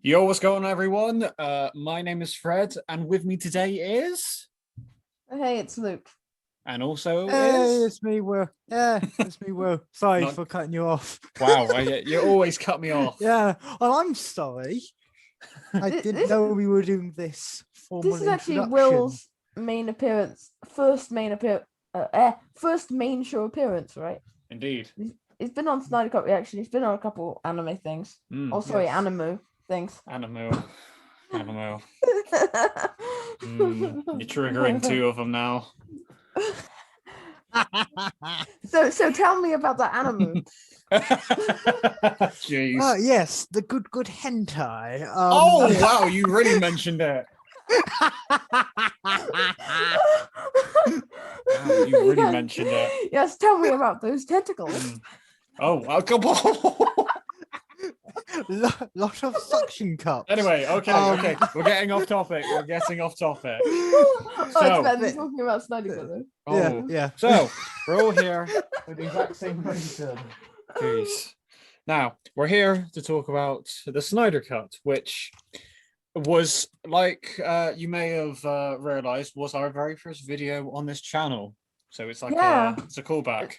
Yo, what's going on, everyone? My name is Fred, and with me today is, Hey, it's Luke. and also Hey, is. it's me, Will. Yeah, it's me, Will. Sorry Not- for cutting you off. Wow, you always cut me off. Yeah, well, I'm sorry. I didn't know we were doing this formal This is actually introduction. Will's main appearance, first main show appearance, right? Indeed. He's been on Snyder Cut Reaction. He's been on a couple anime things. yes. Anime things. Animo. You're triggering two of them now. So tell me about that anime. Jeez. Yes, the good hentai. Oh, wow, you really mentioned it. Wow, you really mentioned it. Yes, tell me about those tentacles. Oh, come on. lot of suction cups. Anyway, okay. We're getting off topic. So, It's better than talking about Snyder Cut though. Oh, yeah. So we're all here for the exact same reason. Jeez. Now we're here to talk about the Snyder Cut, which was, like you may have realized, was our very first video on this channel. So it's like it's a callback.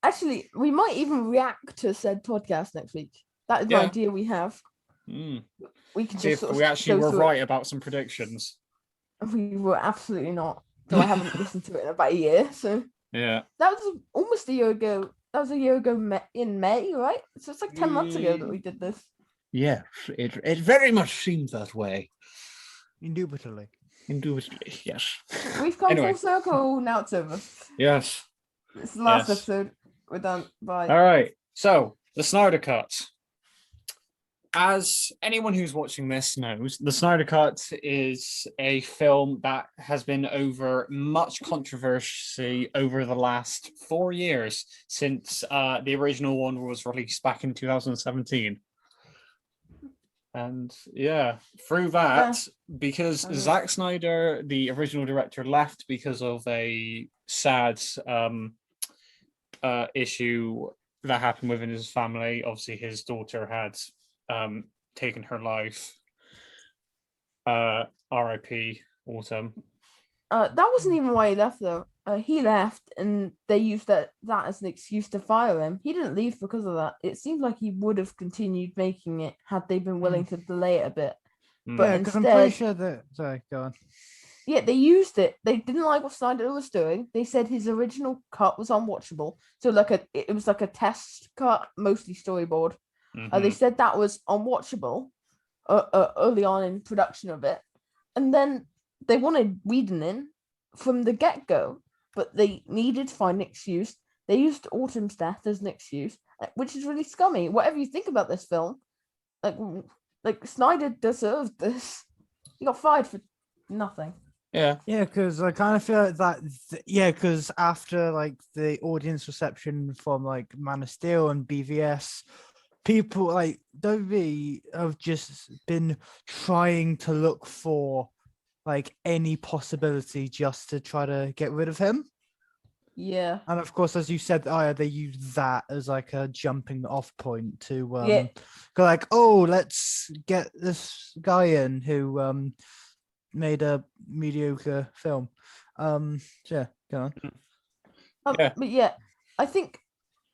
Actually, we might even react to said podcast next week. That is the idea we have. We can See just if we actually were right about some predictions. We were absolutely not. So I haven't listened to it in about a year. So yeah, that was almost a year ago. That was a year ago in May, right? So it's like 10 months ago that we did this. Yeah, it very much seems that way. Indubitably, yes. We've come full circle. Now it's over. Yes. It's the last episode. We're done. Bye. All right. So the Snyder Cut. As anyone who's watching this knows, the Snyder Cut is a film that has been over much controversy over the last 4 years since the original one was released back in 2017. And yeah, through that, because Zack Snyder, the original director, left because of a sad issue that happened within his family. Obviously, his daughter had taken her life. R.I.P. Autumn. That wasn't even why he left though. He left and they used that as an excuse to fire him. He didn't leave because of that. It seems like he would have continued making it had they been willing to delay it a bit. But because instead, I'm pretty sure that. Sorry, go on. Yeah, they used it. They didn't like what Snyder was doing. They said his original cut was unwatchable. So it was like a test cut, mostly storyboard. They said that was unwatchable early on in production of it. And then they wanted Whedon in from the get-go, but they needed to find an excuse. They used Autumn's death as an excuse, which is really scummy. Whatever you think about this film, like Snyder deserved this. He got fired for nothing. Yeah, because I kind of feel like that. Because after like the audience reception from like Man of Steel and BVS, people like WB have just been trying to look for like any possibility just to try to get rid of him. Yeah, and of course, as you said, they use that as like a jumping off point to go like, oh, let's get this guy in who made a mediocre film. Yeah, go on. But yeah, I think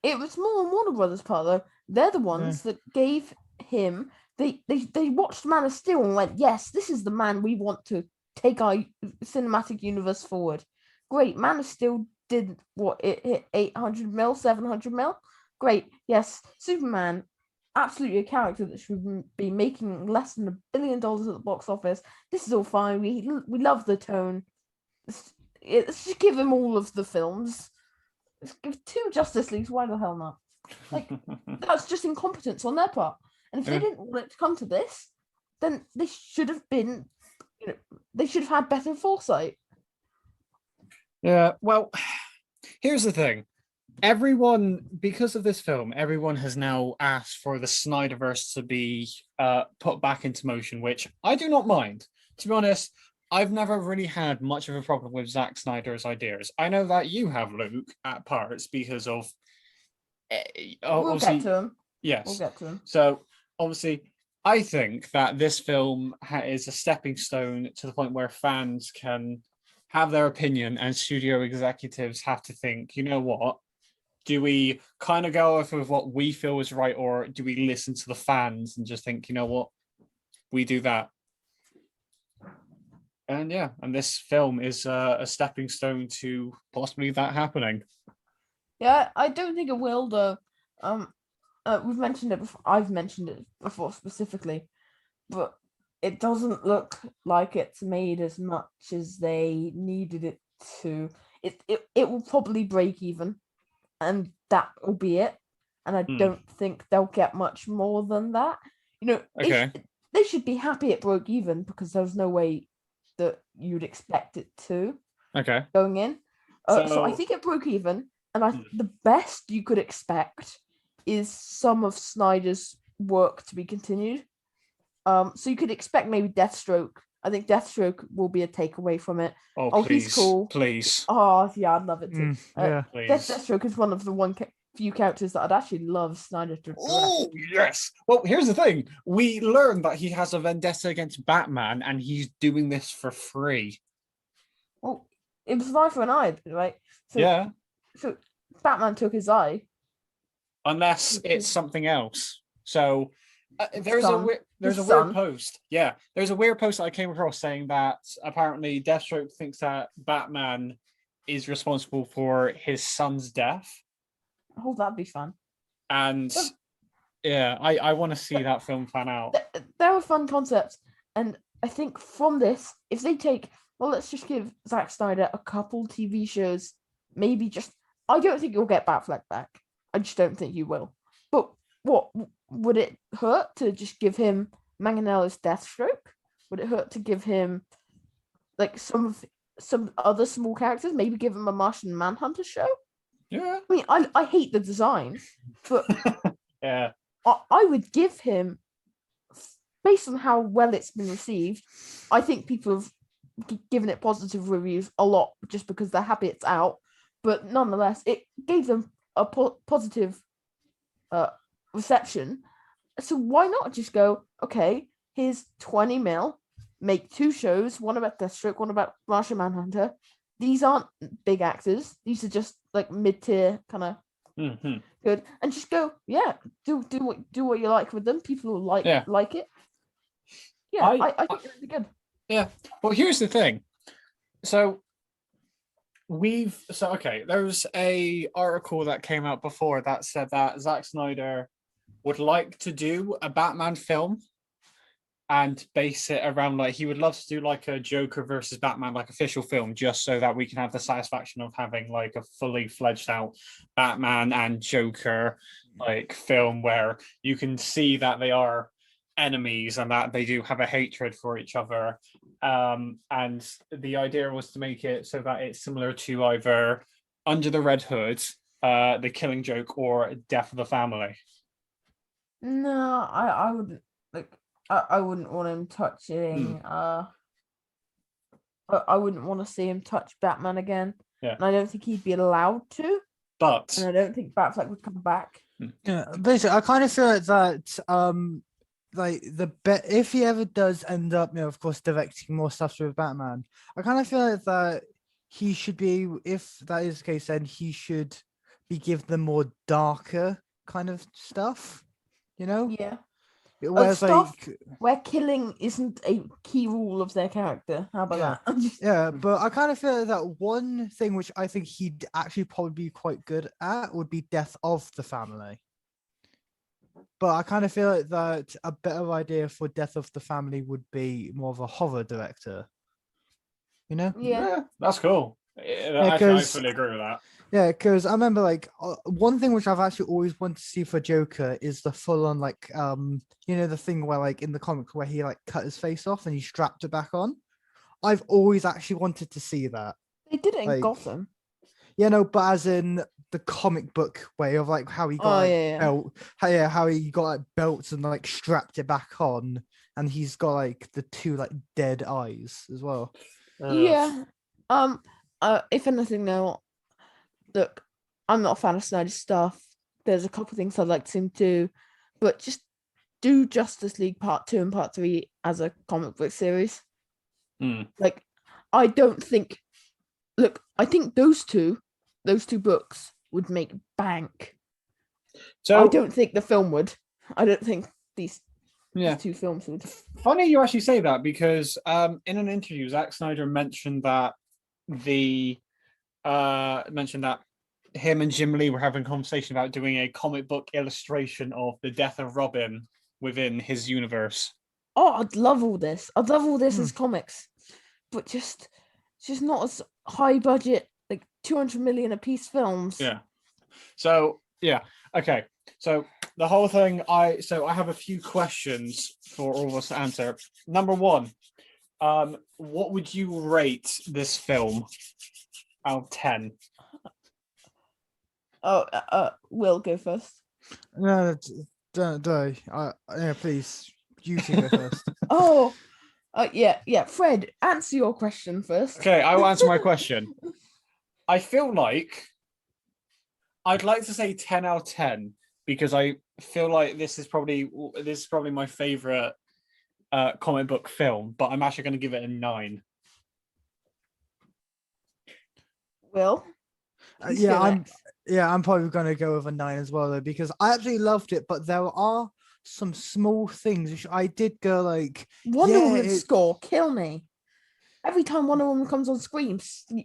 it was more Warner Brothers part though. They're the ones that gave him. They watched Man of Steel and went, yes, this is the man we want to take our cinematic universe forward. Great, Man of Steel did what, it hit 800 mil, 700 mil. Great, yes, Superman. Absolutely a character that should be making less than $1 billion at the box office. This is all fine. We love the tone. Let's just give him all of the films. Let's give 2 Justice Leagues. Why the hell not? Like, that's just incompetence on their part. And if they didn't want it to come to this, then they should have been, they should have had better foresight. Yeah, well, here's the thing. Everyone, because of this film, everyone has now asked for the Snyderverse to be put back into motion, which I do not mind. To be honest, I've never really had much of a problem with Zack Snyder's ideas. I know that you have, Luke, at parts because of we'll get to him. Yes. We'll get to him. So obviously, I think that this film is a stepping stone to the point where fans can have their opinion and studio executives have to think, you know what? Do we kind of go off with what we feel is right, or do we listen to the fans and just think, you know what? We do that. And yeah, and this film is a stepping stone to possibly that happening. Yeah, I don't think it will though. We've mentioned it before. I've mentioned it before specifically, but it doesn't look like it's made as much as they needed it to. It will probably break even, and that will be it. And I don't think they'll get much more than that. You know, Okay. they should be happy it broke even because there's no way that you'd expect it to Okay. going in. So I think it broke even, and the best you could expect is some of Snyder's work to be continued. So you could expect maybe Deathstroke. I think Deathstroke will be a takeaway from it. Oh, please, he's cool. Please. Oh, yeah, I'd love it too. Yeah, please. Deathstroke is one of the few characters that I'd actually love Snyder to. Oh, yes. Well, here's the thing. We learned that he has a vendetta against Batman, and he's doing this for free. Well, it was an eye for an eye, right? So, yeah. So Batman took his eye. Unless it's something else. So there's a weird post. Yeah, there's a weird post that I came across saying that apparently Deathstroke thinks that Batman is responsible for his son's death. Oh, that'd be fun. And yeah, I want to see that film pan out. There are fun concepts, and I think from this, if they take, well, let's just give Zack Snyder a couple TV shows, maybe just. I don't think you'll get Batfleck back. I just don't think you will. But what would it hurt to just give him Manganiello's Deathstroke? Would it hurt to give him like some other small characters? Maybe give him a Martian Manhunter show? Yeah. I mean, I hate the design, but yeah, I would give him, based on how well it's been received, I think people have given it positive reviews a lot just because they're happy it's out. But nonetheless, it gave them a positive reception. So why not just go, okay, here's 20 mil, make 2 shows, one about Deathstroke, one about Martian Manhunter. These aren't big actors. These are just like mid-tier kind of good. And just go, yeah, do what you like with them. People will like it. Yeah, I think it'd be good. Yeah. Well, here's the thing. There's a article that came out before that said that Zack Snyder would like to do a Batman film and base it around, like, he would love to do like a Joker versus Batman, like, official film, just so that we can have the satisfaction of having like a fully fledged out Batman and Joker like film where you can see that they are enemies and that they do have a hatred for each other. And the idea was to make it so that it's similar to either Under the Red Hood, The Killing Joke, or Death of the Family. No, I wouldn't like. I wouldn't want him touching. I wouldn't want to see him touch Batman again. Yeah, and I don't think he'd be allowed to. But and I don't think Batfleck would come back. Yeah, basically, I kind of feel like that. Like if he ever does end up, of course, directing more stuff with Batman, I kind of feel like that he should be. If that is the case, then he should be given the more darker kind of stuff. Yeah. Whereas stuff where killing isn't a key rule of their character. How about that? Yeah, but I kind of feel like that one thing which I think he'd actually probably be quite good at would be Death of the Family. But I kind of feel like that a better idea for Death of the Family would be more of a horror director. Yeah, that's cool. I fully agree with that. Yeah, because I remember one thing which I've actually always wanted to see for Joker is the full-on the thing where in the comic where he cut his face off and he strapped it back on. I've always actually wanted to see that. They did it in Gotham. Yeah, no, but as in the comic book way of how he got belt, how he got belts and strapped it back on, and he's got the 2 dead eyes as well. Yeah. If anything, though, look, I'm not a fan of Snyder's stuff. There's a couple of things I'd like to see him do, but just do Justice League Part 2 and Part 3 as a comic book series. Like, I don't think. Look, I think those two books would make bank. So I don't think the film would. I don't think these two films would. Funny you actually say that, because in an interview, Zack Snyder mentioned that him and Jim Lee were having a conversation about doing a comic book illustration of the death of Robin within his universe. Oh, I'd love all this. I'd love all this as comics, but just not as high budget, like 200 million a piece films. Yeah. So okay. So the whole thing, I have a few questions for all of us to answer. Number one, what would you rate this film out of 10? Will go first. No, don't. Yeah, please. You two go first. Yeah. Fred, answer your question first. Okay, I will answer my question. I feel like I'd like to say 10 out of 10, because I feel like this is probably my favorite comic book film, but I'm actually going to give it a 9. Will? I'm probably going to go with a 9 as well, though, because I absolutely loved it, but there are some small things which I did go like. Wonder Woman's score, kill me. Every time Wonder Woman comes on screen, you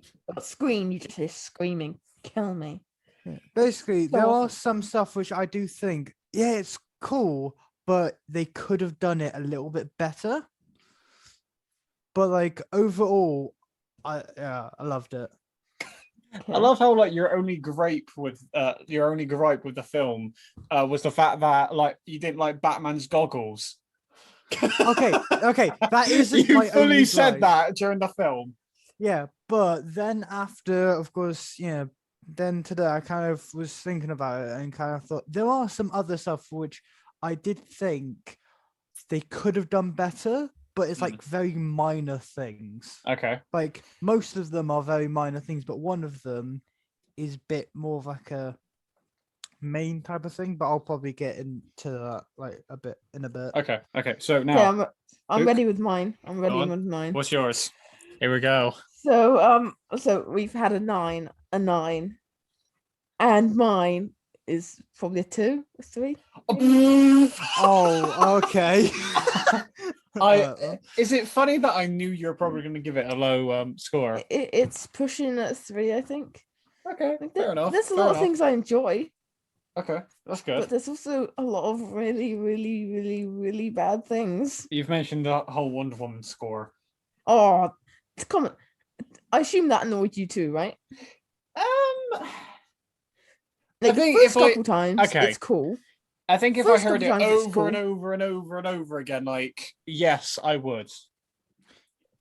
just hear screaming, kill me. Basically, there are some stuff which I do think, it's cool, but they could have done it a little bit better. But like overall, I loved it. Okay. I love how like your only gripe with the film was the fact that like you didn't like Batman's goggles. Okay, that isn't you my fully only said gripe. that during the film. Yeah, but then after, of course, then today I kind of was thinking about it and kind of thought there are some other stuff which I did think they could have done better, but it's like very minor things. Okay. Like most of them are very minor things, but one of them is a bit more of like a main type of thing, but I'll probably get into that like in a bit. Okay. So now I'm ready with mine. I'm ready with mine. What's yours? Here we go. So we've had a 9, and mine is probably a 2, a 3. Oh, okay. Is it funny that I knew you're probably going to give it a low score? It's pushing at 3, I think. Okay, fair enough. There's a lot of things I enjoy. Okay, that's good. But there's also a lot of really, really, really, really bad things. You've mentioned the whole Wonder Woman score. Oh, come on. I assume that annoyed you too, right? Like, I think the first couple times, it's cool. I think if I heard it over and over and over and over again, like, yes, I would.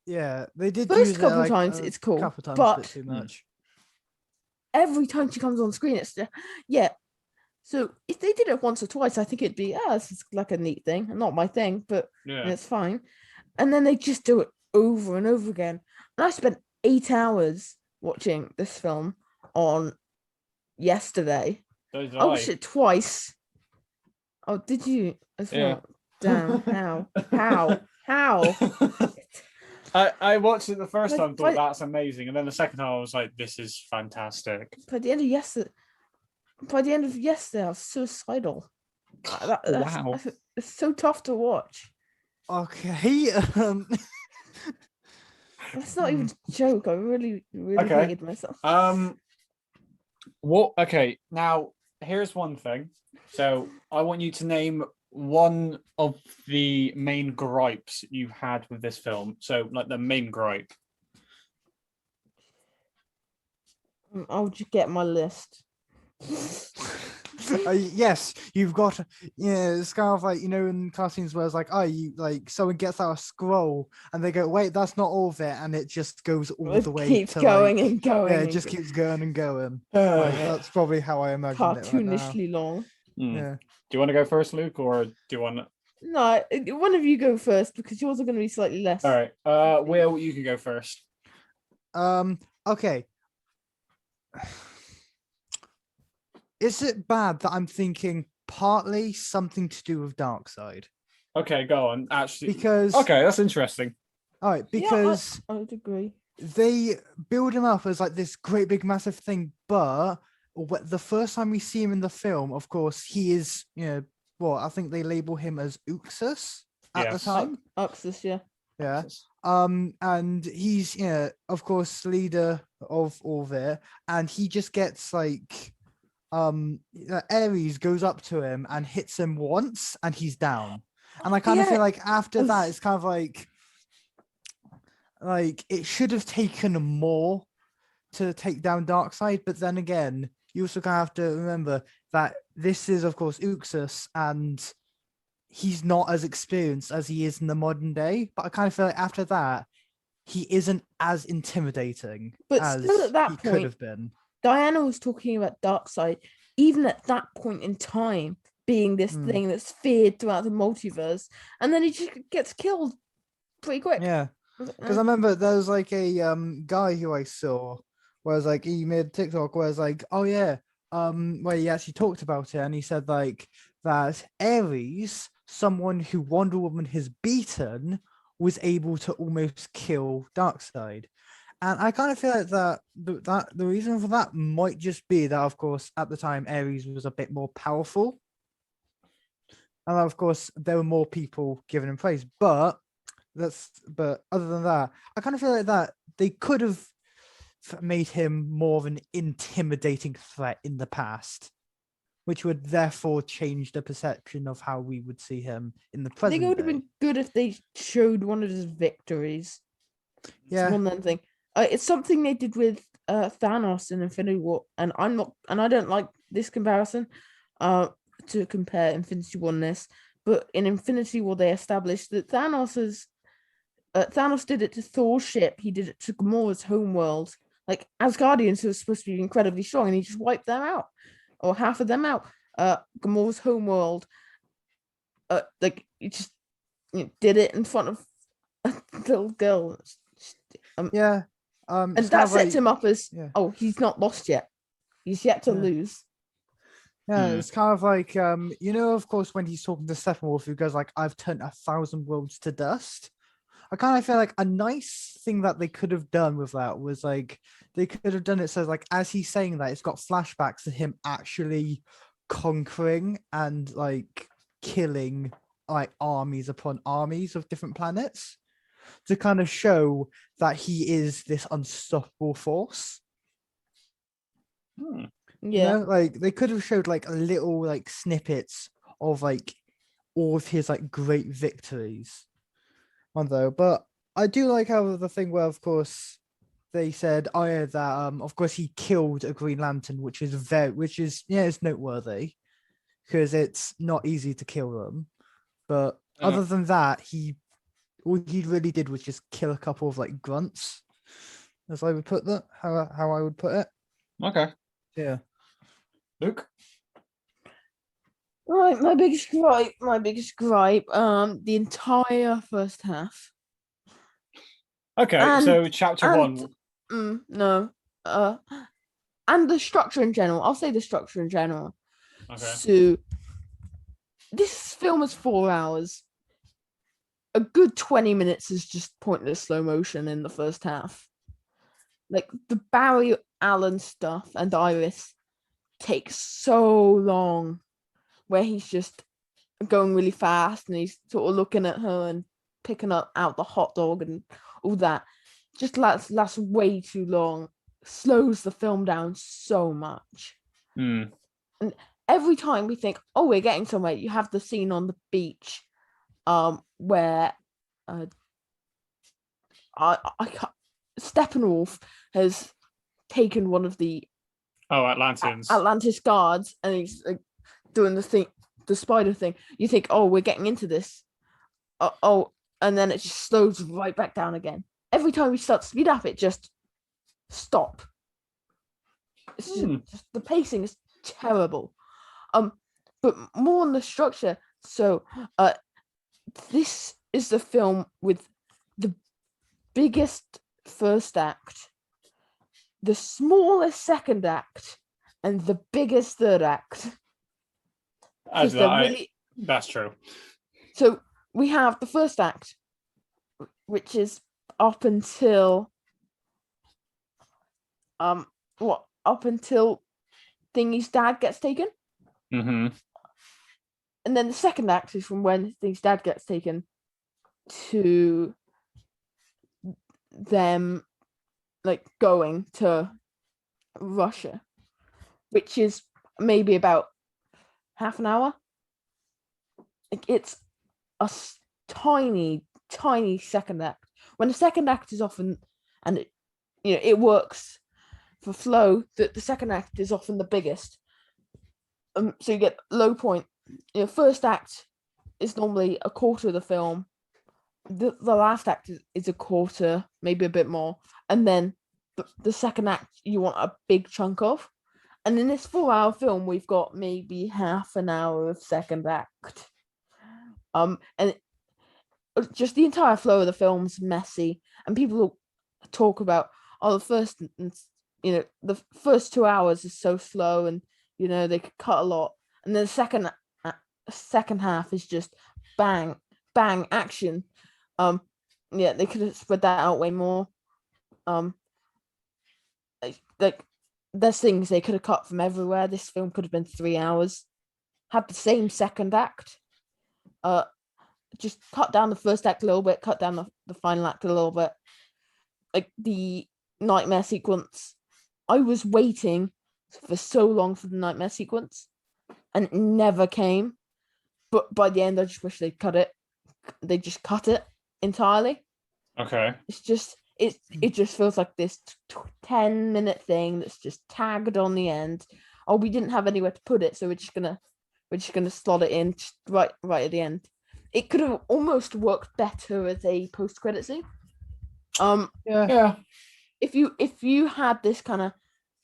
Yeah, they did. First couple times, it's cool, but too much. Every time she comes on screen, it's So if they did it once or twice, I think it'd be this is like a neat thing, not my thing, but it's fine. And then they just do it over and over again. And I spent 8 hours watching this film on yesterday. I watched it twice. Oh, did you as well? Damn, how? I watched it the first time, thought that's amazing, and then the second time I was like, this is fantastic. By the end of yesterday, I was suicidal. Wow. It's so tough to watch. Okay. That's not even a joke. I really hated myself. Okay, now here's one thing. So I want you to name one of the main gripes you had with this film. So like the main gripe. I'll just get my list. Yes, you've got it's kind of like in cartoons where it's like someone gets out a scroll and they go, wait, that's not all of it, and it just goes all the way keeps going and going. Yeah, it just keeps going and going. That's probably how I imagine cartoonishly it long. Yeah. Do you want to go first, Luke, or do you want to... No, one of you go first because yours are going to be slightly less. All right, Will, you can go first. Okay. Is it bad that I'm thinking partly something to do with Darkseid. Okay, go on. Actually, Because okay, that's interesting. all right, because I would agree. they build him up as like this great big massive thing, but the first time we see him in the film, of course, he is, well, I think they label him as Uxus at the Yes. time. Uxus, yeah. Yeah. And he's, of course, leader of all there, and he just gets like, Ares goes up to him and hits him once, and he's down. And I kind of feel like after that, it's kind of like it should have taken more to take down Darkseid, but then again, you also kind of have to remember that this is, of course, Uxus, and he's not as experienced as he is in the modern day. But I kind of feel like after that, he isn't as intimidating But as still at that he point, could have been. Diana was talking about Darkseid, even at that point in time, being this thing that's feared throughout the multiverse, and then he just gets killed pretty quick. Yeah, because I remember there was like a guy who I saw, where it was like he made a TikTok where it's like, oh yeah, where he actually talked about it, and he said like that Ares, someone who Wonder Woman has beaten, was able to almost kill Darkseid. And I kind of feel like that the reason for that might just be that, of course, at the time Ares was a bit more powerful, and of course there were more people giving him praise. But other than that, I kind of feel like that they could have made him more of an intimidating threat in the past, which would therefore change the perception of how we would see him in the I present think it would have day. been good if they showed one of his victories. Yeah. It's more than anything. It's something they did with Thanos in Infinity War, and I don't like this comparison to compare Infinity War and this, but in Infinity War they established that Thanos did it to Thor's ship, he did it to Gamora's homeworld. Like Asgardians who are supposed to be incredibly strong, and he just wiped them out, or half of them out. Gamora's homeworld, like he just did it in front of a little girl. Yeah. And that sets him up as, oh, he's not lost yet. He's yet to lose. Yeah, it's kind of like, of course, when he's talking to Steppenwolf, who goes like, I've turned 1,000 worlds to dust. I kind of feel like a nice thing that they could have done with that was like, they could have done it so like, as he's saying that, it's got flashbacks to him actually conquering and like killing like armies upon armies of different planets, to kind of show that he is this unstoppable force. Yeah. Like they could have showed like a little like snippets of like all of his like great victories. Though, but I do like how the thing where, of course, they said, oh yeah, that of course he killed a Green Lantern, which is it's noteworthy because it's not easy to kill them. But other than that, all he really did was just kill a couple of like grunts, as I would put that. How I would put it. Okay. Yeah. Luke. Right, my biggest gripe, the entire first half. Okay, so chapter 1. No, and the structure in general. I'll say the structure in general. Okay. So, this film is 4 hours. A good 20 minutes is just pointless slow motion in the first half. Like the Barry Allen stuff and Iris takes so long, where he's just going really fast and he's sort of looking at her and picking out the hot dog and all that. Just lasts way too long, slows the film down so much. And every time we think, oh, we're getting somewhere, you have the scene on the beach where Steppenwolf has taken one of the Atlantis guards, and he's like, doing the spider thing. You think, oh, we're getting into this. And then it just slows right back down again. Every time we start to speed up, it just stop. It's just the pacing is terrible. But more on the structure. So, this is the film with the biggest first act, the smallest second act, and the biggest third act. That's true. So we have the first act, which is up until Thingy's dad gets taken. Mm-hmm. And then the second act is from when Thingy's dad gets taken to them like going to Russia, which is maybe about half an hour. Like, it's a tiny second act. When the second act is often, and it works for flow, that the second act is often the biggest. So you get low point. First act is normally a quarter of the film. The last act is a quarter, maybe a bit more, and then the second act you want a big chunk of. And in this 4-hour film, we've got maybe half an hour of second act. And just the entire flow of the film's messy, and people will talk about the first 2 hours is so slow, and they could cut a lot, and then the second half is just bang action. They could have spread that out way more. Like there's things they could have cut from everywhere. This film could have been 3 hours, had the same second act. Just cut down the first act a little bit, cut down the final act a little bit. Like the nightmare sequence, I was waiting for so long for the nightmare sequence, and it never came. But by the end, I just wish they'd cut it. They just cut it entirely. Okay. It's just it just feels like this 10-minute thing that's just tagged on the end. Oh, we didn't have anywhere to put it, so we're just gonna slot it in right at the end. It could have almost worked better as a post-credit scene. Yeah. If you had this kind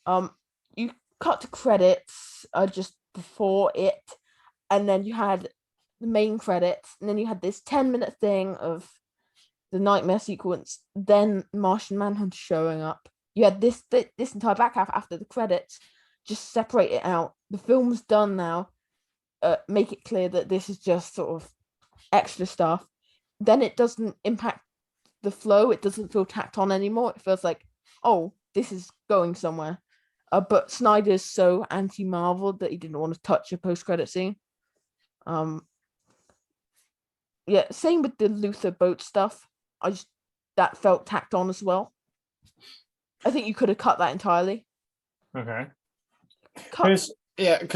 of you cut to credits just before it, and then you had the main credits, and then you had this 10-minute thing of the nightmare sequence, then Martian Manhunter showing up. You had this entire back half after the credits. Just separate it out. The film's done now. Make it clear that this is just sort of extra stuff. Then it doesn't impact the flow. It doesn't feel tacked on anymore. It feels like, oh, this is going somewhere. But Snyder's so anti-Marvel that he didn't want to touch a post-credit scene. Same with the Luther boat stuff. That felt tacked on as well. I think you could have cut that entirely. Okay. Because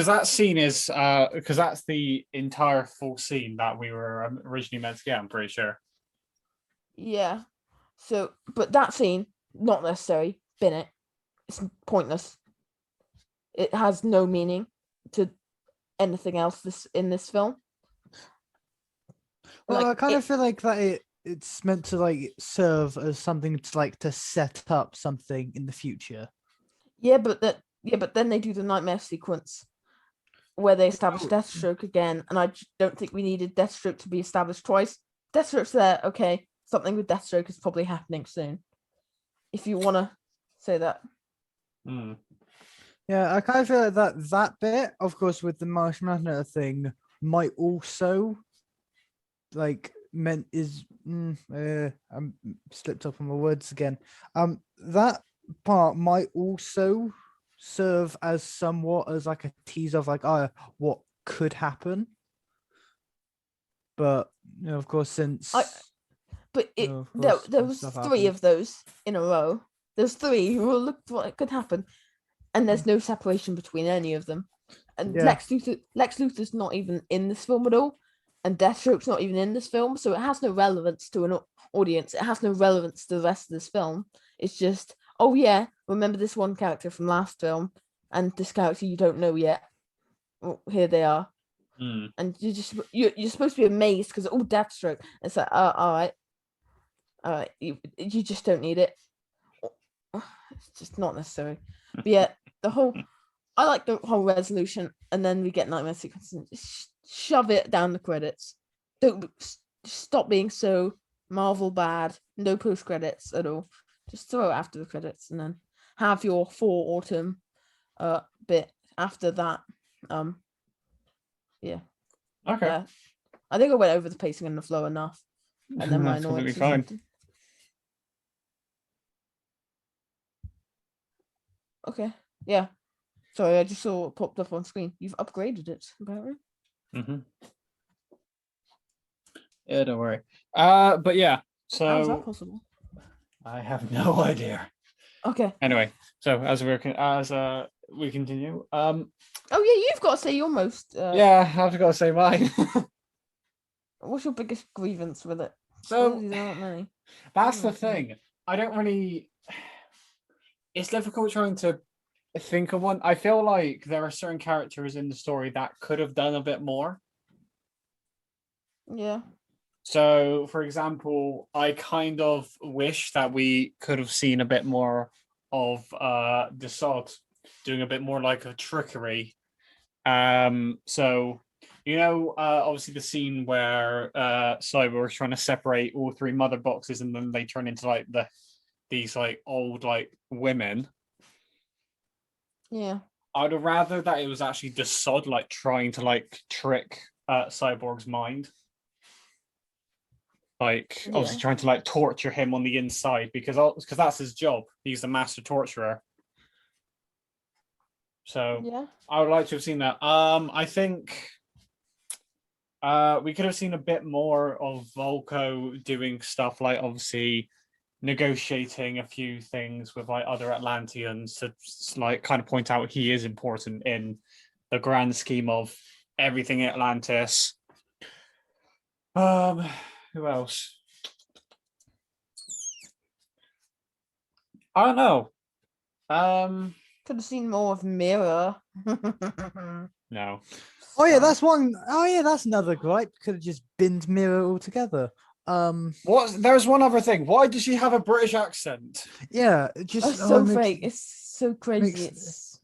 that scene is because that's the entire full scene that we were originally meant to get, I'm pretty sure. Yeah. So, but that scene, not necessary. Bin it. It's pointless. It has no meaning to anything else in this film. Well, I kind of feel like that it's meant to like serve as something to set up something in the future. Yeah, but then they do the nightmare sequence where they establish Deathstroke again, and I don't think we needed Deathstroke to be established twice. Deathstroke's there, okay. Something with Deathstroke is probably happening soon. If you want to say that. Yeah, I kind of feel like that bit, of course, with the Martian Manhunter thing, might also I'm slipped up on my words again. That part might also serve as somewhat as like a teaser of what could happen. But of course, since there was 3 of those in a row. There's 3 who looked what could happen, and there's no separation between any of them. And Lex Luthor's not even in this film at all, and Deathstroke's not even in this film, so it has no relevance to an audience. It has no relevance to the rest of this film. It's just, oh yeah, remember this one character from last film, and this character you don't know yet. Well, here they are, and you're supposed to be amazed because Deathstroke. It's like, all right, you just don't need it. It's just not necessary. But yeah, I like the whole resolution, and then we get nightmare sequence and shove it down the credits. Don't stop being so Marvel bad. No post credits at all. Just throw it after the credits, and then have your 4 autumn bit after that. Yeah. Okay. Yeah. I think I went over the pacing and the flow enough. And then my Absolutely annoyance. fine. Okay. Yeah. Sorry, I just saw it popped up on screen. You've upgraded it, apparently. Mm-hmm. Yeah, don't worry. But yeah, How is that so possible? I have no idea. Okay. Anyway, so as we continue, Oh yeah, you've got to say your most. yeah, I've got to say mine. What's your biggest grievance with it? So There aren't many. that's the thing. I don't really. It's difficult trying to think of one. I feel like there are certain characters in the story that could have done a bit more. Yeah. So, for example, I kind of wish that we could have seen a bit more of the Sod doing a bit more like a trickery. So obviously the scene where Cyber is trying to separate all three mother boxes and then they turn into like these like old like women. Yeah. I'd rather that it was actually the Sod like trying to like trick Cyborg's mind. Like obviously trying to like torture him on the inside because that's his job. He's the master torturer. So Yeah. I would like to have seen that. I think we could have seen a bit more of Volko doing stuff like obviously negotiating a few things with like other Atlanteans to like kind of point out he is important in the grand scheme of everything Atlantis. Who else? I don't know. Could have seen more of Mirror. No. Oh yeah, that's one. Oh yeah, that's another gripe. Could have just binned Mirror altogether. There's one other thing. Why does she have a British accent? Yeah, it just It's so makes, fake. It's so crazy.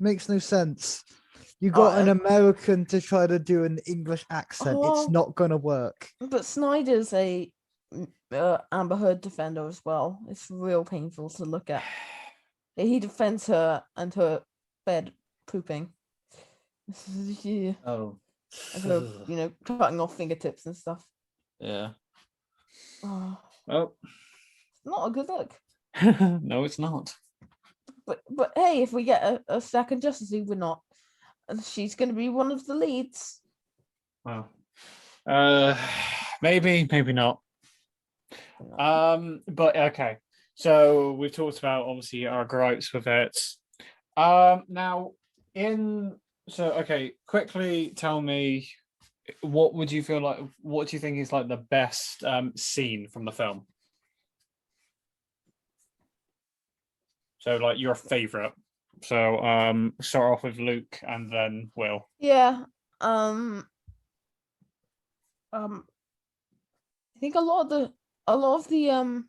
makes no sense. You got an American to try to do an English accent. It's not gonna work. But Snyder's a Amber Heard defender as well. It's real painful to look at. He defends her and her bed pooping. Yeah. Oh. And her, cutting off fingertips and stuff. Yeah. Oh, Oh. not a good look. No, it's not. But hey, if we get a second Justice League, we're not. She's going to be one of the leads. Well, maybe not. But okay. So we've talked about obviously our gripes with it. Quickly tell me, what would you feel like? What do you think is like the best scene from the film? So like your favorite. So start off with Luke and then Will. Yeah. I think a lot of the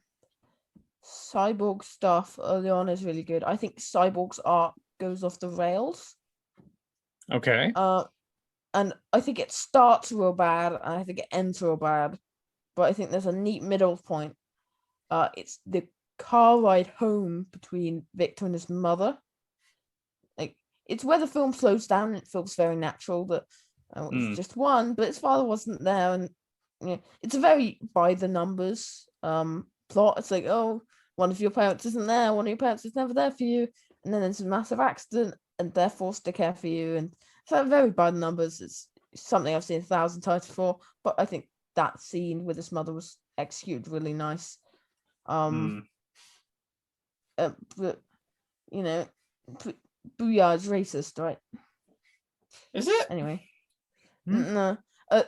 Cyborg stuff early on is really good. I think Cyborg's arc goes off the rails. Okay. And I think it starts real bad, and I think it ends real bad. But I think there's a neat middle point. It's the car ride home between Victor and his mother. Like, it's where the film slows down and it feels very natural that it's just one, but his father wasn't there, and it's a very by the numbers plot. It's like, oh, one of your parents isn't there, one of your parents is never there for you, and then there's a massive accident and they're forced to care for you, and so very by the numbers. It's something I've seen 1,000 times before, but I think that scene with his mother was executed really nice. But Booyah's racist, right? Is it? Anyway. No.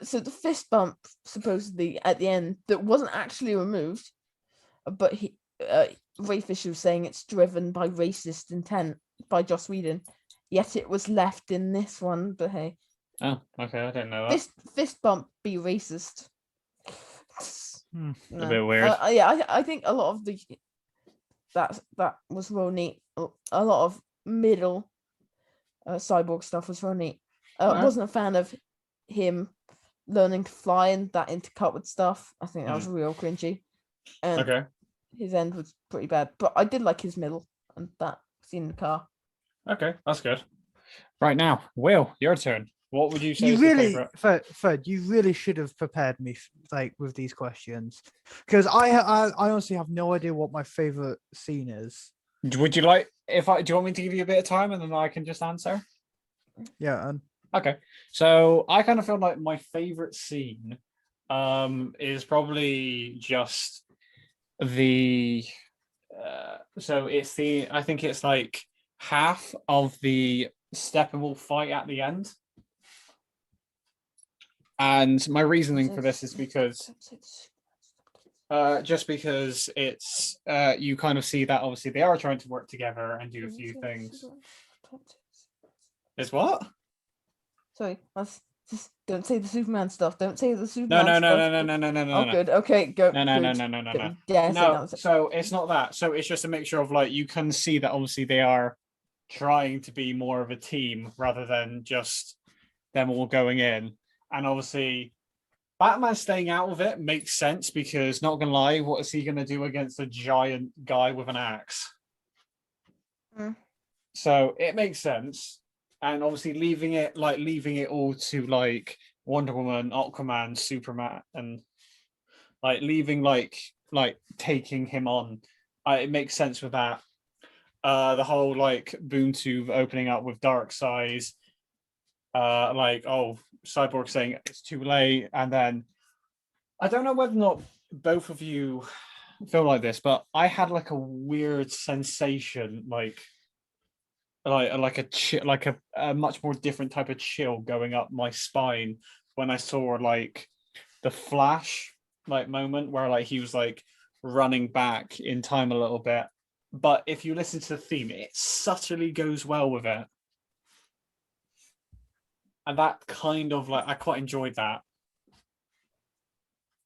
So the fist bump supposedly at the end that wasn't actually removed, but Ray Fisher was saying it's driven by racist intent by Joss Whedon, yet it was left in this one. But hey. Oh, okay, I didn't know that. Fist bump be racist. No. A bit weird. I think a lot of that was real neat. A lot of middle Cyborg stuff was real neat. I wasn't a fan of him learning to fly and that intercut with stuff. I think that was real cringy. And his end was pretty bad, but I did like his middle and that scene in the car. Okay, that's good. Right now, Will, your turn. What would you say You is your really, favorite? Fred, you really should have prepared me like with these questions, because I honestly have no idea what my favorite scene is. Would you like if I do you want me to give you a bit of time and then I can just answer? Yeah, and Okay. So I kind of feel like my favorite scene is probably just the so it's the I think it's like half of the Steppenwolf fight at the end. And my reasoning for this is because just because it's you kind of see that obviously they are trying to work together and do a few things. Is what? Sorry, just don't say the Superman stuff. Don't say the No, Superman no, no, stuff. no, no, no, no, no, Oh, no. good. Okay, go. No, no, no, good. no, no, no, Don't no. you dare say No, that. so it's not that. So it's just a mixture of like you can see that obviously they are trying to be more of a team rather than just them all going in. And obviously Batman staying out of it makes sense because not gonna lie, what is he gonna do against a giant guy with an axe? Mm. So it makes sense. And obviously leaving it all to like Wonder Woman, Aquaman, Superman, and like leaving like taking him on. It makes sense with that. The whole like boom tube opening up with dark size. Like Cyborg saying it's too late, and then I don't know whether or not both of you feel like this, but I had like a weird sensation, like a much more different type of chill going up my spine when I saw like the Flash like moment where like he was like running back in time a little bit. But if you listen to the theme, it subtly goes well with it. And that kind of like I quite enjoyed that.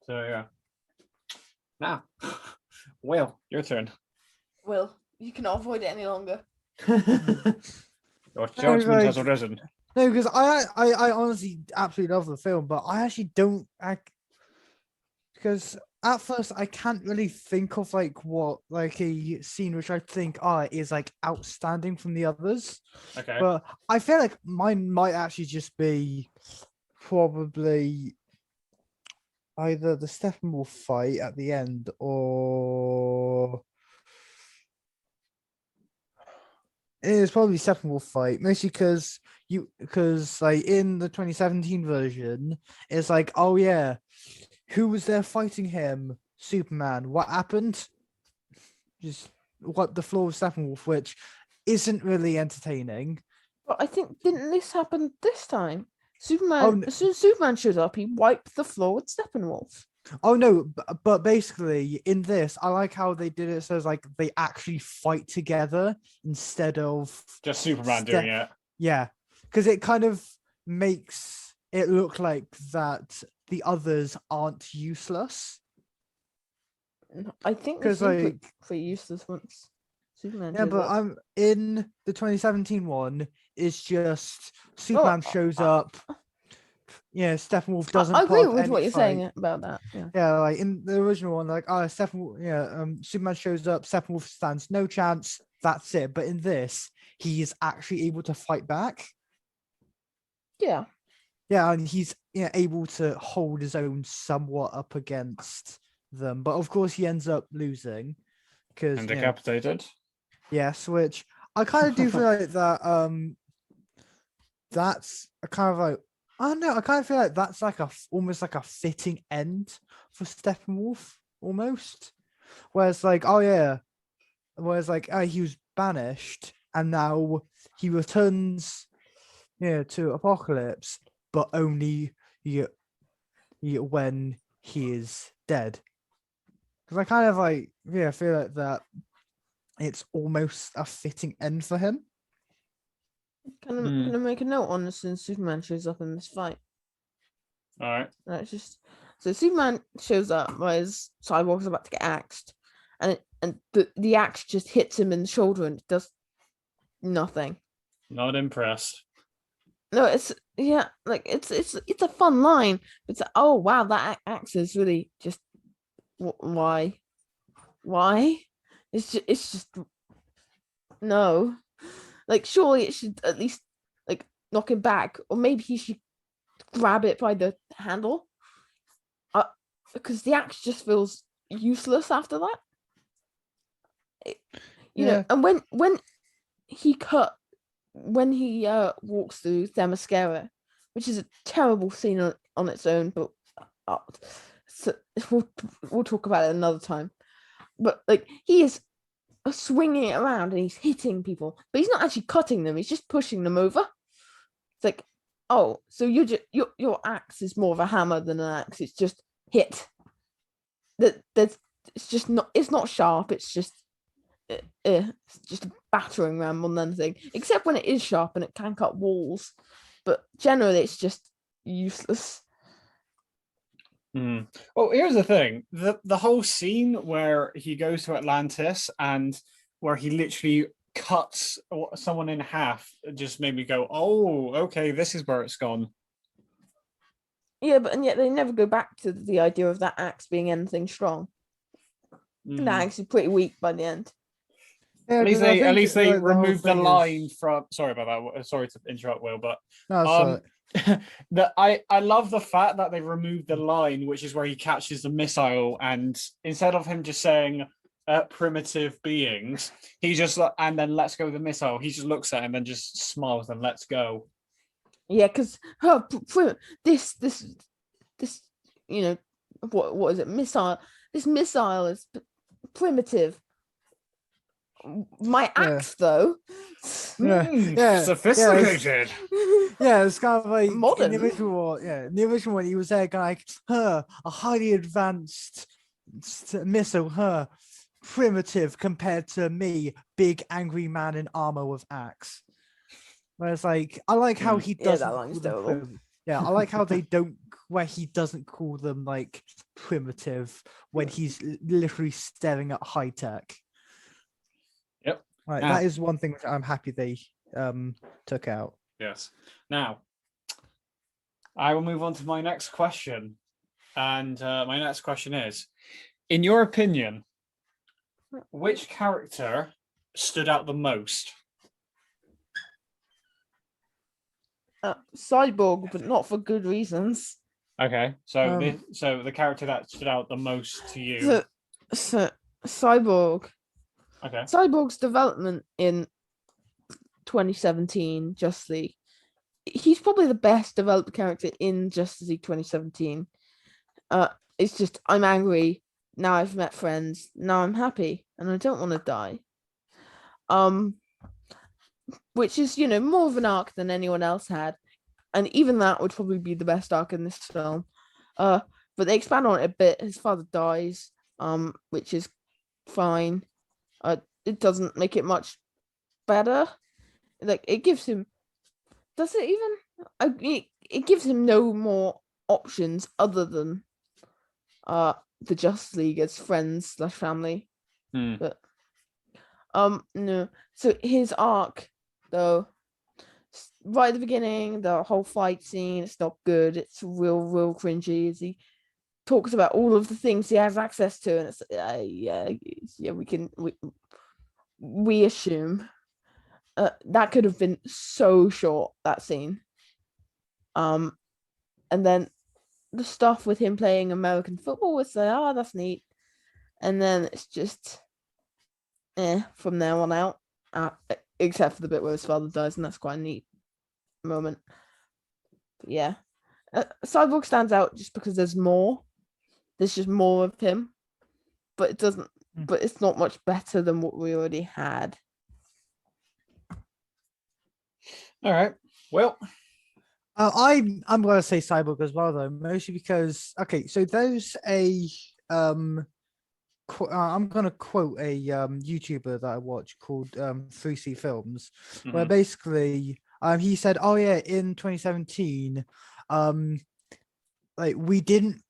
So yeah. Now, Will, your turn. Will, you cannot avoid it any longer. Your judgment has like- arisen. no, because I honestly absolutely love the film, but I actually don't act because at first I can't really think of like what like a scene which I think is like outstanding from the others. Okay. But I feel like mine might actually just be probably either the Steppenwolf fight at the end or it's probably Steppenwolf fight, mostly because like in the 2017 version, it's like, oh yeah, who was there fighting him? Superman. What happened? Just what the floor of Steppenwolf, which isn't really entertaining. But I think didn't this happen this time? Superman, Oh, as soon as Superman shows up, he wiped the floor with Steppenwolf. Oh no, but basically in this, I like how they did it so it's like they actually fight together instead of just Superman doing it. Yeah, because it kind of makes it look like that the others aren't useless. I think Because this like pretty useless once Superman. yeah, shows but up. I'm in the 2017 one. It's just Superman shows up. Yeah, Steppenwolf doesn't. I agree put up with any what you're fight. saying about that. Yeah. Yeah, like in the original one, like Superman shows up, Steppenwolf stands no chance. That's it. But in this, he is actually able to fight back. Yeah. Yeah, and he's able to hold his own somewhat up against them. But of course, he ends up losing because And decapitated. Yes, which I kind of do feel like that. That's a kind of like I don't know. I kind of feel like that's like almost like a fitting end for Steppenwolf, almost. Whereas like, oh yeah, whereas like he was banished and now he returns, to Apocalypse, but only when he is dead. Because I kind of like feel like that it's almost a fitting end for him. Can I make a note on this since Superman shows up in this fight? All right. It's just so Superman shows up while his Cyborg's about to get axed, and the axe just hits him in the shoulder and it does nothing. Not impressed. No, it's it's a fun line. It's like, oh wow, that axe is really just why? It's just no. Like surely it should at least like knock him back, or maybe he should grab it by the handle. Because the axe just feels useless after that. You know, and when he walks through Themyscira, which is a terrible scene on its own, but so we'll talk about it another time. But like, he is swinging it around and he's hitting people, but he's not actually cutting them. He's just pushing them over. It's like, oh, so your axe is more of a hammer than an axe. It's just hit. It's not sharp. It's just a battering ram more than anything. Except when it is sharp and it can cut walls, but generally it's just useless. Well, here's the thing: the whole scene where he goes to Atlantis and where he literally cuts someone in half just made me go, "Oh, okay, this is where it's gone." Yeah, and yet they never go back to the idea of that axe being anything strong. That axe is pretty weak by the end. Yeah, at least they removed the line from. Sorry about that. Sorry to interrupt, Will, but I love the fact that they removed the line, which is where he catches the missile, and instead of him just saying primitive beings, he just and then lets go of the missile. He just looks at him and just smiles and lets go. Yeah, because this you know, what is it? Missile. This missile is primitive. My axe, though, sophisticated. Yeah, it's kind of like modern. In the original one, he was there, like, a highly advanced missile, primitive compared to me, big angry man in armor with axe. Whereas, like, I like how he doesn't. That line's terrible. Yeah, I like how they don't, where he doesn't call them like primitive when he's literally staring at high tech. Yep. Right, that is one thing which I'm happy they took out. Yes. Now, I will move on to my next question, and my next question is: in your opinion, which character stood out the most? Cyborg, but not for good reasons. Okay, so the character that stood out the most to you. So Cyborg. Okay. Cyborg's development in 2017 Justice League. He's probably the best developed character in Justice League 2017. It's just, I'm angry. Now I've met friends. Now I'm happy, and I don't want to die. Which is, more of an arc than anyone else had. And even that would probably be the best arc in this film. But they expand on it a bit. His father dies, which is fine. It doesn't make it much better. Like, it gives him... Does it even... It gives him no more options other than the Justice League as friends / family. But no. So his arc, though, right at the beginning, the whole fight scene, it's not good. It's real cringy as he talks about all of the things he has access to, and it's we assume that could have been so short, that scene. And then the stuff with him playing American football was like, that's neat, and then it's just from there on out, except for the bit where his father dies, and that's quite a neat moment. But yeah, Cyborg stands out just because there's just more of him, but it doesn't. But it's not much better than what we already had. All right. Well, I'm gonna say Cyborg as well, though, mostly because so there's a I'm gonna quote a YouTuber that I watch called 3C Films, where basically he said, "Oh yeah, in 2017, like we didn't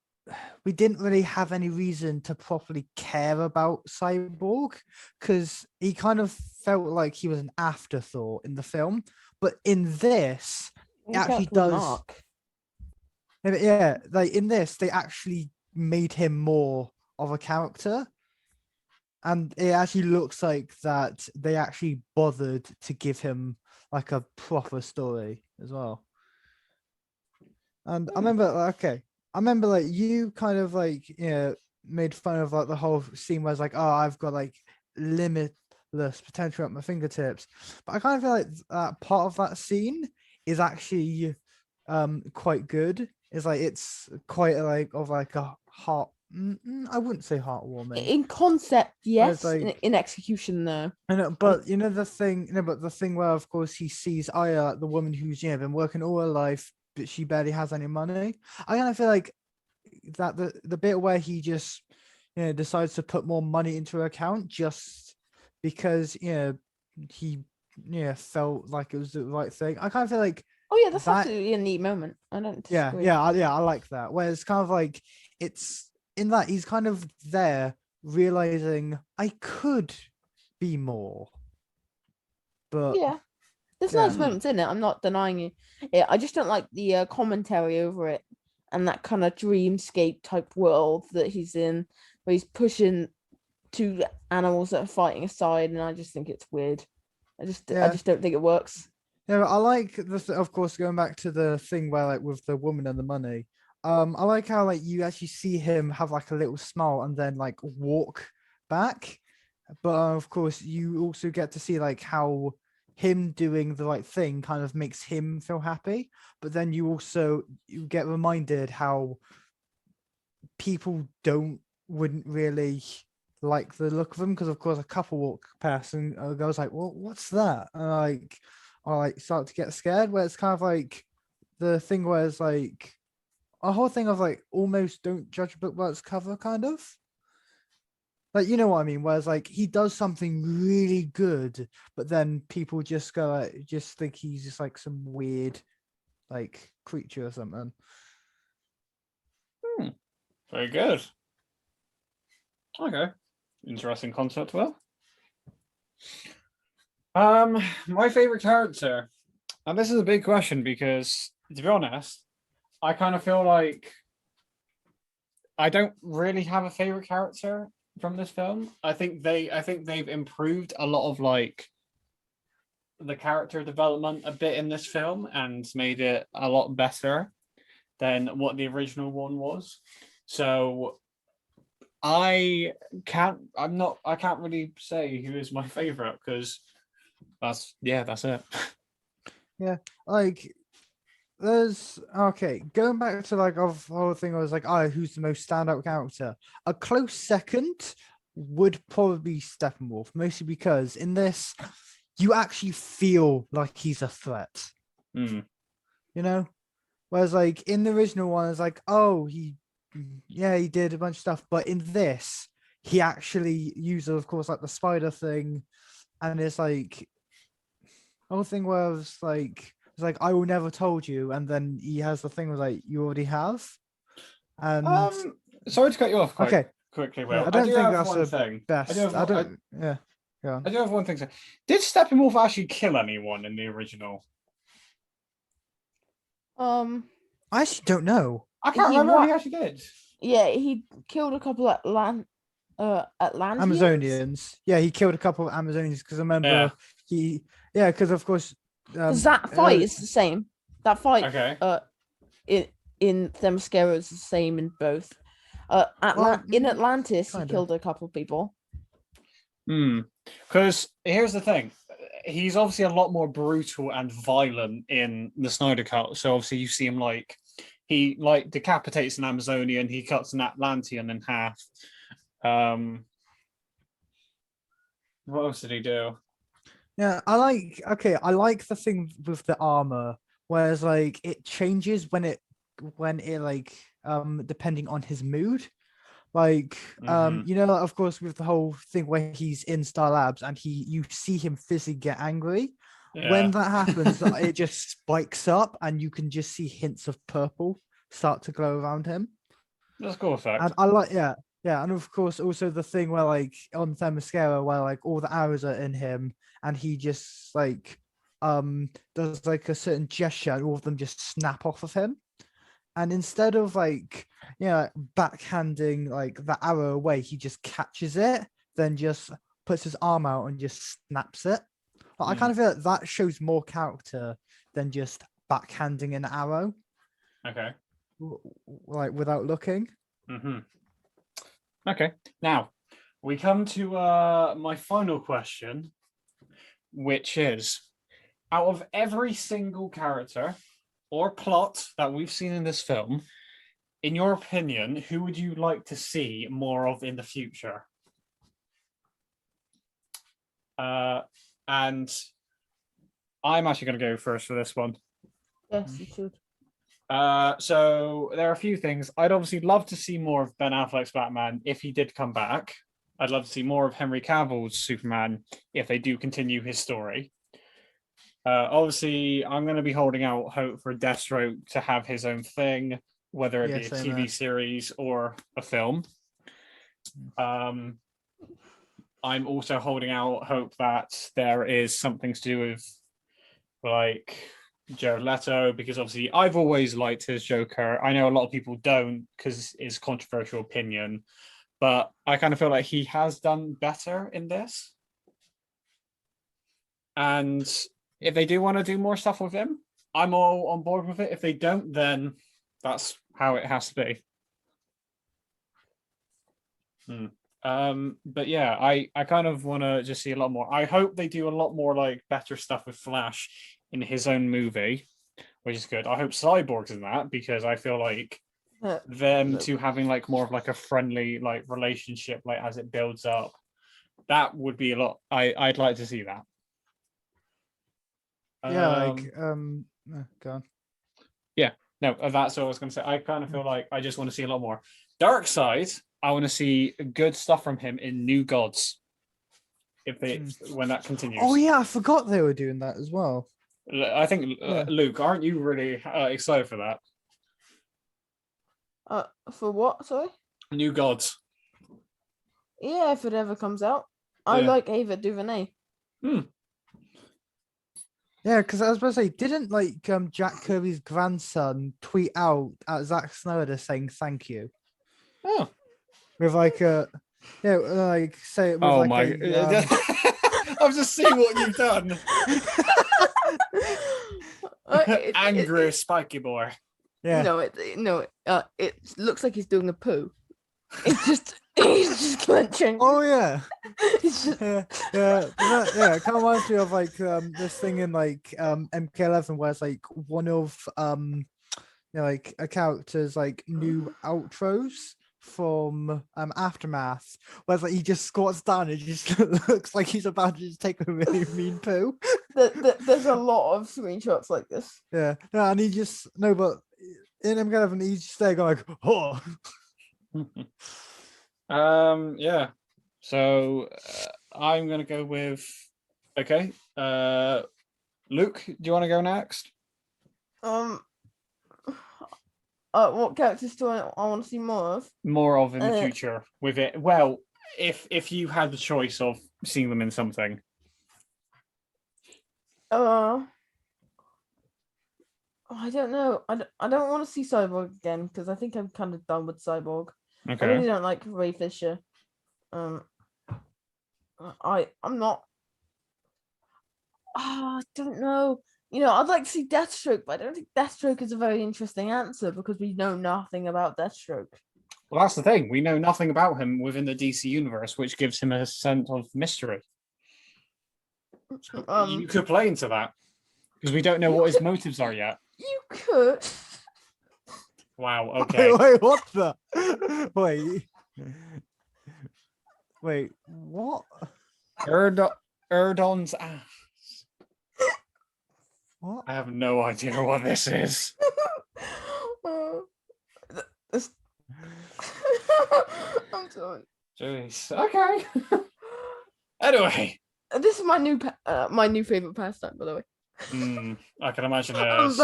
really have any reason to properly care about Cyborg because he kind of felt like he was an afterthought in the film, but in this, it actually does. Yeah, like in this, they actually made him more of a character. and it actually looks like that they actually bothered to give him like a proper story as well. And I remember, like you kind of like made fun of like the whole scene where it's like, oh, I've got like limitless potential at my fingertips, but I kind of feel like that part of that scene is actually quite good. It's like it's quite like of like a heart. I wouldn't say heartwarming. In concept, yes. Like, in execution, no. But the thing where of course he sees Aya, the woman who's been working all her life, but she barely has any money. I kind of feel like that the bit where he just decides to put more money into her account just because he felt like it was the right thing. I kind of feel like, oh yeah, that's absolutely a neat moment. I don't disagree. I like that. Where it's kind of like it's in that he's kind of there realizing I could be more, but yeah, there's nice moments in it. I'm not denying you. Yeah, I just don't like the commentary over it and that kind of dreamscape type world that he's in, where he's pushing two animals that are fighting aside, and I just think it's weird. I just don't think it works. Yeah, I like of course, going back to the thing where like with the woman and the money. I like how like you actually see him have like a little smile and then like walk back, but of course you also get to see like how him doing the right thing kind of makes him feel happy, but then you get reminded how people wouldn't really like the look of him, because of course a couple walk past and a girl's like, well, what's that? And I start to get scared, where it's kind of like the thing where it's like a whole thing of like almost don't judge a book by its cover, kind of. Like, you know what I mean? Whereas like he does something really good, but then people just go just think he's just like some weird like creature or something. Very good. Okay. Interesting concept, well. My favorite character. And this is a big question because, to be honest, I kind of feel like I don't really have a favorite character from this film. I think they've improved a lot of like the character development a bit in this film and made it a lot better than what the original one was. So I can't really say who is my favorite, because that's it. Yeah, like there's going back to like of the whole thing. I was like, oh, who's the most standout character? A close second would probably be Steppenwolf, mostly because in this you actually feel like he's a threat. Mm. Whereas like in the original one, it's like, oh, he did a bunch of stuff, but in this he actually uses, of course, like the spider thing, and it's like whole thing where it's like I will never told you, and then he has the thing where like you already have. And sorry to cut you off quickly, Will. I don't think have that's one the thing. best. I don't. Yeah. Go on. I do have one thing to say. Did Steppenwolf actually kill anyone in the original? I actually don't know. I can't remember if he actually did. Yeah, he killed a couple of Atlanteans. Amazonians. Yeah, he killed a couple of Amazonians, because I remember because of course that fight is the same. That fight in Themyscira is the same in both. In Atlantis, he killed a couple of people. Because here's the thing. He's obviously a lot more brutal and violent in the Snyder Cut. So obviously you see him like he like decapitates an Amazonian, he cuts an Atlantean in half. What else did he do? Yeah, I like the thing with the armor, whereas like it changes when it like depending on his mood. Like of course, with the whole thing where he's in Star Labs and you see him physically get angry. Yeah. When that happens, it just spikes up and you can just see hints of purple start to glow around him. That's cool effect. And I like and of course also the thing where like on Themyscira where like all the arrows are in him and he just like does like a certain gesture and all of them just snap off of him. And instead of like backhanding like the arrow away, he just catches it, then just puts his arm out and just snaps it. I kind of feel like that shows more character than just backhanding an arrow. Okay. Like without looking. Okay. Now we come to my final question, which is, out of every single character or plot that we've seen in this film, in your opinion, who would you like to see more of in the future? And I'm actually going to go first for this one. Yes, you should. So there are a few things. I'd obviously love to see more of Ben Affleck's Batman if he did come back. I'd love to see more of Henry Cavill's Superman if they do continue his story. Obviously, I'm going to be holding out hope for Deathstroke to have his own thing, whether it be a TV series or a film. I'm also holding out hope that there is something to do with, like, Jared Leto, because obviously I've always liked his Joker. I know a lot of people don't because it's controversial opinion, but I kind of feel like he has done better in this. And if they do want to do more stuff with him, I'm all on board with it. If they don't, then that's how it has to be. But yeah, I kind of want to just see a lot more. I hope they do a lot more like better stuff with Flash in his own movie, which is good. I hope Cyborg's in that, because I feel like them two having like more of like a friendly like relationship, like as it builds up, that would be a lot. I'd like to see that. Go on. Yeah, no, that's what I was going to say. I kind of feel like I just want to see a lot more. Darkseid, I want to see good stuff from him in New Gods. When that continues. Oh yeah, I forgot they were doing that as well. I think Luke, aren't you really excited for that? For what? Sorry. New Gods. Yeah, if it ever comes out. I like Ava DuVernay. Yeah, because I was about to say, didn't like Jack Kirby's grandson tweet out at Zack Snyder saying thank you? Oh. With like like say it with oh like my I've just seen what you've done. Angry spiky boy. Yeah. It looks like he's doing a poo. It's just he's just clenching. Oh yeah. It's just... yeah. It kind of reminds me of like this thing in like MK11 where it's like one of like a character's like new outros from Aftermath, where it's like he just squats down and just looks like he's about to just take a really mean poo. There's a lot of screenshots like this. Yeah, no, and he just but in MK11 he's just there going like, oh. Yeah. So I'm gonna go with Luke. Do you want to go next? What characters do I want to see more of? More of in the future with it. Well, if you had the choice of seeing them in something. I don't know. I don't want to see Cyborg again because I think I'm kind of done with Cyborg. Okay. I really don't like Ray Fisher. I'm not. I don't know. I'd like to see Deathstroke, but I don't think Deathstroke is a very interesting answer because we know nothing about Deathstroke. Well, that's the thing. We know nothing about him within the DC universe, which gives him a sense of mystery. You could play into that because we don't know what his motives are yet. You could. Wow. Okay. Wait, what the? Wait, what? Erdon's ass. What? I have no idea what this is. I'm sorry. Jeez. Okay. Anyway, this is my new favorite pastime, by the way. I can imagine it is.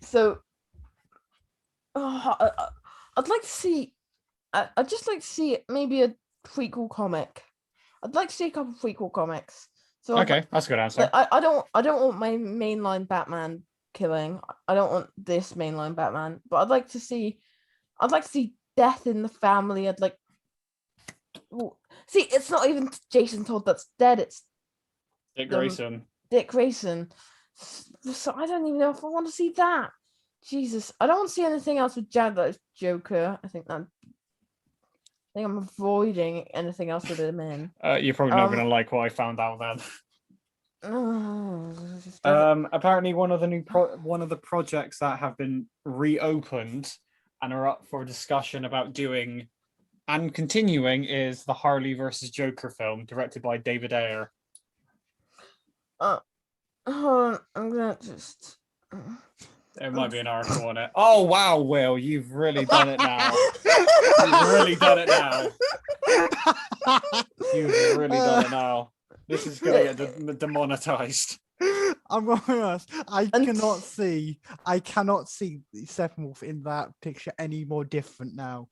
So I'd like to see. I'd just like to see maybe a prequel comic. I'd like to see a couple of prequel comics. So okay, that's a good answer. I don't want my mainline Batman killing. I don't want this mainline Batman, but I'd like to see death in the family. See, it's not even Jason Todd that's dead. It's Dick Grayson. Dick Grayson. So I don't even know if I want to see that. Jesus, I don't want to see anything else with Jared Leto's Joker. I think I'm avoiding anything else with him in. You're probably not gonna like what I found out then. Apparently, one of the projects that have been reopened and are up for discussion about doing and continuing is the Harley versus Joker film, directed by David Ayer. Hold on, I'm gonna just. There might be an article on it. Oh wow, Will, you've really done it now. You've really done it now. You've really done it now. This is gonna get demonetized. I'm going to be honest. I cannot see Steppenwolf in that picture any more different now.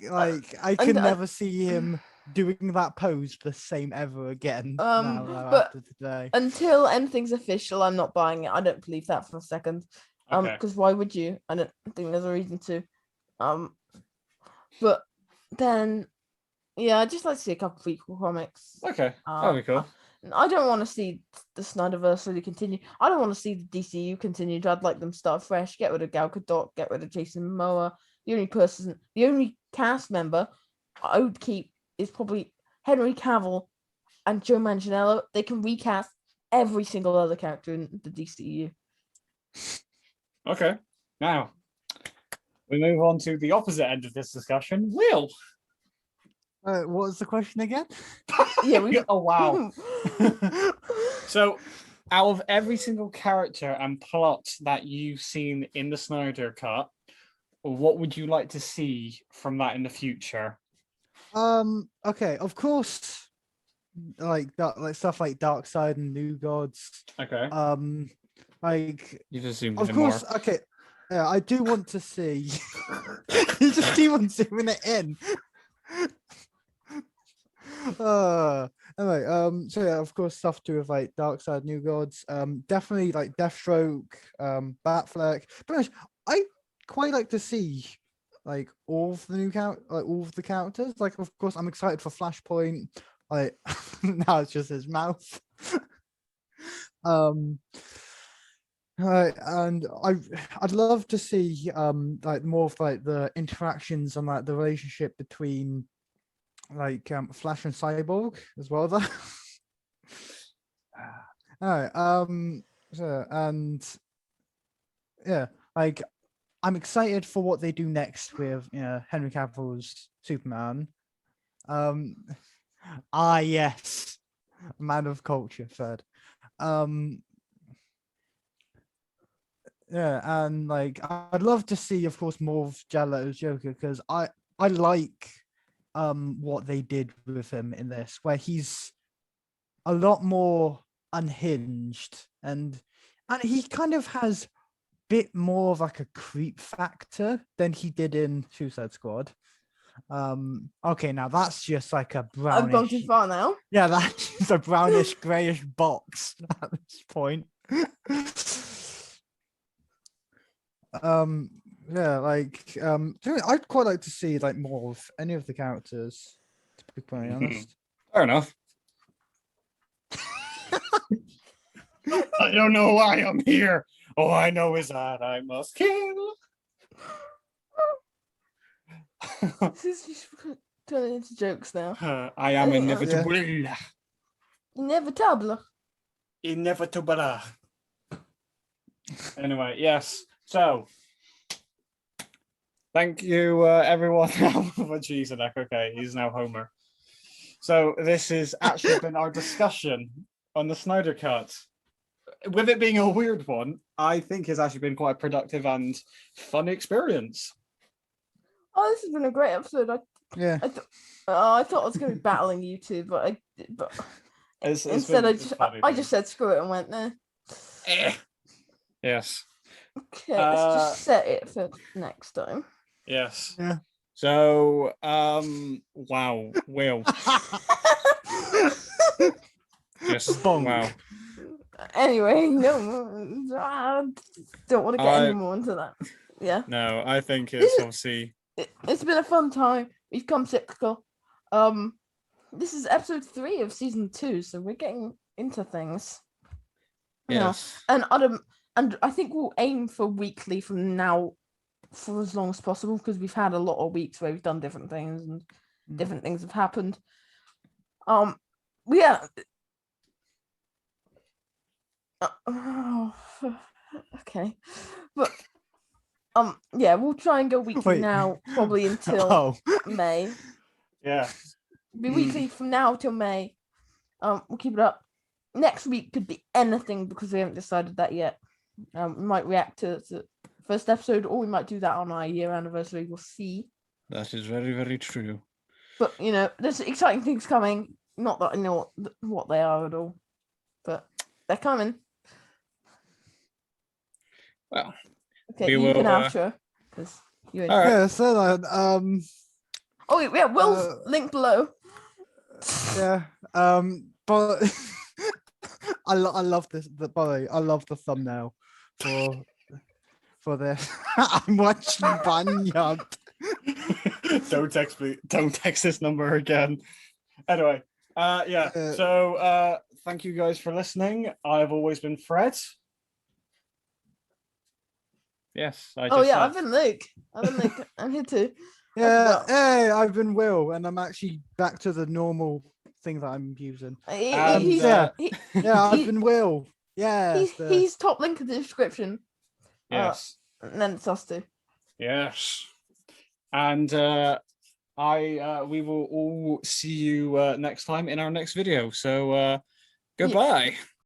Like I can never see him doing that pose the same ever again. But after today, until anything's official, I'm not buying it. I don't believe that for a second. Because why would you? I don't think there's a reason to. But then, yeah, I'd just like to see a couple of prequel comics. Okay, that'd be cool. I don't want to see the Snyderverse really continue. I don't want to see the DCU continue. I'd like them start fresh, get rid of Gal Gadot, get rid of Jason Momoa. The only cast member I would keep is probably Henry Cavill and Joe Manganiello. They can recast every single other character in the DCU. Okay, now we move on to the opposite end of this discussion. Will. what was the question again? Yeah, oh wow. So, out of every single character and plot that you've seen in the Snyder Cut, what would you like to see from that in the future? Okay, of course, like that, like stuff like Darkseid and New Gods. Okay. Like you just zoomed of in course. more. Okay. Yeah, I do want to see. You just keep on zooming it in. Anyway, so yeah, of course, stuff to do with like Darkseid, New Gods. Definitely like Deathstroke, Batfleck. Pretty much, I quite like to see like all of the characters. Like, of course, I'm excited for Flashpoint. Like now it's just his mouth. And I'd love to see like more of like the interactions and like the relationship between like Flash and Cyborg as well though. So, and yeah, like I'm excited for what they do next with Henry Cavill's Superman. Yes, man of culture third. Yeah, and like I'd love to see, of course, more of Jared Leto's Joker because I like what they did with him in this, where he's a lot more unhinged and he kind of has a bit more of like a creep factor than he did in Suicide Squad. Okay, now that's just like a brownish. I've gone too far now. Yeah, that's just a brownish grayish box at this point. Yeah, like I'd quite like to see like more of any of the characters, to be quite honest. Fair enough. I don't know why I'm here. All I know is that I must kill. This is just turning into jokes now. I am inevitable. Inevitable. Inevitable. Anyway, yes. So, thank you, everyone. Oh, geez, okay, he's now Homer. So, this has actually been our discussion on the Snyder Cut. With it being a weird one, I think it's actually been quite a productive and fun experience. Oh, this has been a great episode. I thought I was going to be battling you two, but instead I just said screw it and went there. Yes. Okay, let's just set it for next time. Yes. Yeah. So, wow, Will. Just Bonk. wow. Anyway, no, I don't want to get any more into that. Yeah. No, I think it's obviously. It's been a fun time. We've come cyclical. this is episode 3 of season 2, so we're getting into things. Yes. And I think we'll aim for weekly from now for as long as possible, because we've had a lot of weeks where we've done different things and different things have happened. Yeah. Okay, but yeah, we'll try and go weekly now, probably until May. Yeah. Be weekly from now till May. We'll keep it up. Next week could be anything because we haven't decided that yet. We might react to the first episode, or we might do that on our year anniversary. We'll see. That is very, very true. But there's exciting things coming. Not that I know what they are at all, but they're coming. Well, okay, you can outro because you're. All right. Yeah. So Oh yeah, Will's link below. Yeah. But I love this. By the way, I love the thumbnail for this. I'm watching Banyard. Don't text me. Don't text this number again. Anyway, yeah. So thank you guys for listening. I've always been Fred. Yes. I've been Luke. I'm here too. Yeah. Hey, I've been Will, and I'm actually back to the normal thing that I'm using. I've been Will. Yeah. He's top link in the description. Yes. And then it's us two. Yes. And we will all see you next time in our next video. So goodbye.